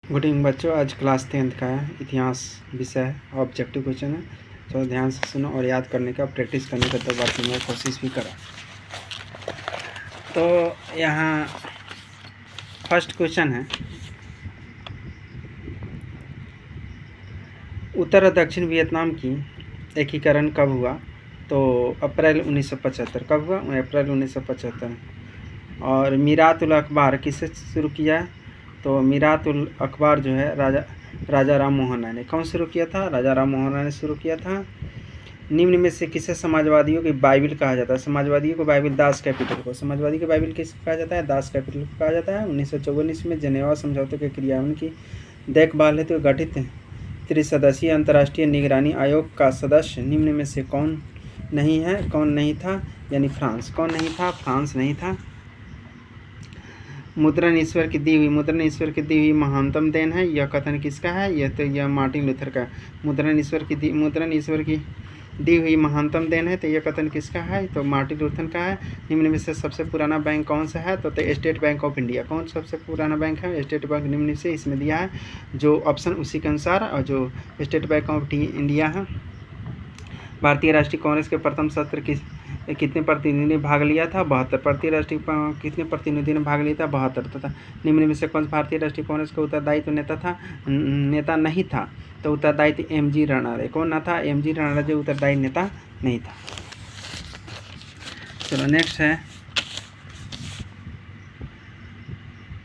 Good evening बच्चों, आज class 10th का है, इतिहास विषय है, ऑब्जेक्टिव क्वेश्चन है। तो ध्यान से सुनो और याद करने का, प्रैक्टिस करने का 2 बार सुनो, कोशिश भी करो। तो यहाँ फर्स्ट क्वेश्चन है, उत्तर और दक्षिण वियतनाम की एकीकरण कब हुआ? तो अप्रैल 1975। कब हुआ? अप्रैल 1975। और मीरात उल अखबार किससे शुरू किया? तो मीरात उल अखबार जो है राजा राम मोहन राय ने। कौन शुरू किया था? राजा राम मोहन राय ने शुरू किया था। निम्न में से किसे समाजवादियों की बाइबिल कहा जाता है? समाजवादियों को बाइबिल दास कैपिटल को। समाजवादी की बाइबिल किसे कहा जाता है? दास कैपिटल को कहा जाता है। 1954 में जेनेवा समझौते के क्रियान्वयन की देखभाल हेतु गठित त्रिसदस्यीय अंतर्राष्ट्रीय निगरानी आयोग का सदस्य निम्न में से कौन नहीं है? कौन नहीं था? यानी फ्रांस। कौन नहीं था? फ्रांस नहीं था। मुद्रण ईश्वर की दी हुई, मुद्रण ईश्वर की दी हुई महानतम देन है, यह कथन किसका है? यह मार्टिन लूथर का। मुद्रण ईश्वर की दी हुई महानतम देन है, तो यह कथन किसका है? तो मार्टिन लूथर का है। निम्न में से सबसे पुराना बैंक कौन सा है? तो स्टेट बैंक ऑफ इंडिया। कौन सबसे पुराना बैंक है? State bank. निम्न से इसमें दिया है जो ऑप्शन उसी के अनुसार, और जो स्टेट बैंक ऑफ इंडिया है। भारतीय राष्ट्रीय कांग्रेस के प्रथम सत्र कितने प्रतिनिधि ने भाग लिया था? 72। भारतीय राष्ट्रीय कितने प्रतिनिधि ने भाग लिया था? 72। तथा निम्न में से कौन भारतीय राष्ट्रीय कांग्रेस का उत्तरदायित्व नेता नहीं था? तो उत्तरदायित्व एम.जी. रणा। कौन ना था? एम.जी. रणा जो उत्तरदायी नेता नहीं था। चलो नेक्स्ट है,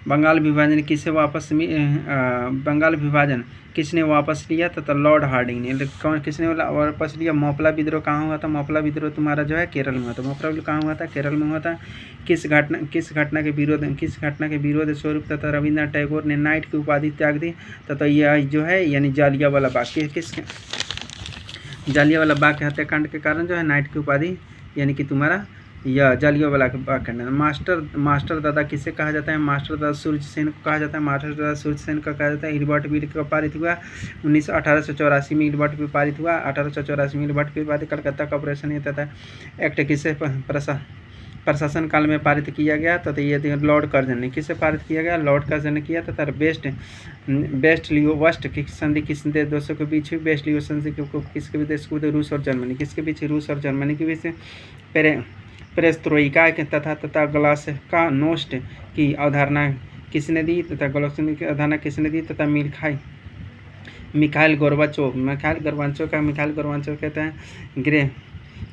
बंगाल विभाजन किसने वापस लिया? तो लॉर्ड हार्डिंग ने। कौन किसने वापस लिया? मोपला विद्रोह कहाँ हुआ था? मोपला विद्रोह तुम्हारा जो है केरल में हुआ था। मोपला विद्रोह कहाँ हुआ था? केरल में हुआ था। किस घटना के विरोध स्वरूप तथा रविन्द्रनाथ टैगोर ने नाइट की उपाधि त्याग दी? तो यह जो है यानी जालियांवाला बाग। जालियांवाला बाग के हत्याकांड के कारण जो है नाइट की उपाधि यानी कि तुम्हारा यह जालियांवाला बाग करना। मास्टर दादा किसे कहा जाता है? मास्टर दादा सूर्य सेन को कहा जाता है। मास्टर दादा सूर्य सेन का कहा जाता है। हिल्बर्ट बिल का पारित हुआ 1884 में। हिल्बर्ट बिल पारित हुआ 1884 में। हिल्बर्ट बिल पारित कलकत्ता कॉर्पोरेशन तथा एक्ट किसे प्रशासन काल में पारित किया गया? तो ये लॉर्ड कर्जन ने। किसे पारित किया गया? लॉर्ड कर्जन ने किया। तथा वेस्ट की संधि किस देशों के बीच हुई? वेस्ट लियो संधि को किसके देश को? रूस और जर्मनी। किसके बीच? रूस और जर्मनी के बीच। पेरेस्ट्रोइका तथा ग्लास्का नोस्ट की अवधारणा किसने दी? तथा ग्लास्का की अवधारणा किसने दी? तथा मिखाइल गोर्बाचोव कहते हैं।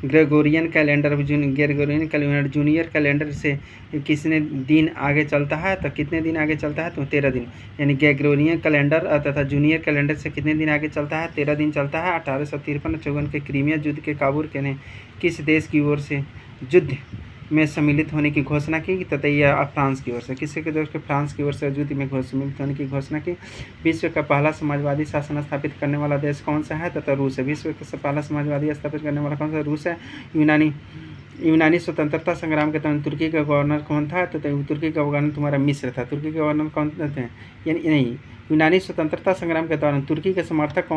ग्रेगोरियन कैलेंडर जूनियर कैलेंडर से किसने दिन आगे चलता है? तो कितने दिन आगे चलता है? तो 13 दिन। यानी ग्रेगोरियन कैलेंडर तथा जूनियर कैलेंडर से कितने दिन आगे चलता है? 13 दिन चलता है। 1853 के क्रीमिया युद्ध के काबुल के ने किस देश की ओर से युद्ध में सम्मिलित होने की घोषणा की? तथा यह फ्रांस की ओर से। किसी के देश के? फ्रांस की ओर से युद्ध में सम्मिलित होने की घोषणा की। विश्व का पहला समाजवादी शासन स्थापित करने वाला देश कौन सा है? तथा रूस है। विश्व का पहला समाजवादी स्थापित करने वाला कौन सा? रूस है। यूनानी स्वतंत्रता संग्राम के दौरान तुर्की का गवर्नर कौन था? तो तुर्की का गवर्नर तुम्हारा मिस्र था। तुर्की के गवर्नर कौन थे? यानी नहीं, यूनानी स्वतंत्रता संग्राम के दौरान तुर्की के समर्थक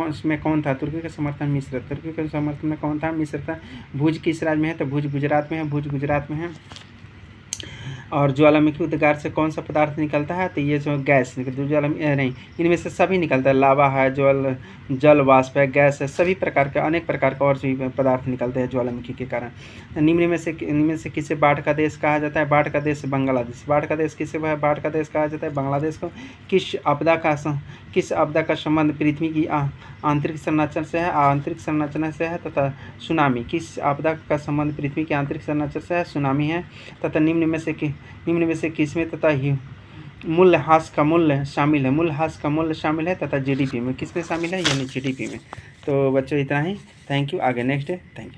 कौन था? तुर्की के समर्थन मिस्र। तुर्की के समर्थन में कौन था? मिस्र था। भुज किस राज्य में है? तो भुज गुजरात में है। भुज गुजरात में है। और ज्वालामुखी उद्गार से कौन सा पदार्थ निकलता है? तो ये जो गैस ज्वालामुखी नहीं, इनमें से सभी निकलता है। लावा है, जल वाष्प है, गैस है, सभी प्रकार के अनेक प्रकार का और भी पदार्थ निकलते हैं ज्वालामुखी के कारण। निम्न में से किसे बाढ़ का देश कहा जाता है? बाढ़ का देश बांग्लादेश। बाढ़ का देश किसे बाढ़ का देश कहा जाता है? बांग्लादेश को। किस आपदा का संबंध पृथ्वी की आंतरिक संरचना से है? आंतरिक संरचना से है। तथा सुनामी। किस आपदा का संबंध पृथ्वी की आंतरिक संरचना से है? सुनामी है। तथा निम्न में से किसमें तथा मूल्यह्रास का मूल्य शामिल है? मूल्यह्रास का मूल्य शामिल है। तथा जीडीपी में। किसमें शामिल है? यानी जीडीपी में। तो बच्चों इतना ही। Thank you. आगे नेक्स्ट है। Thank you.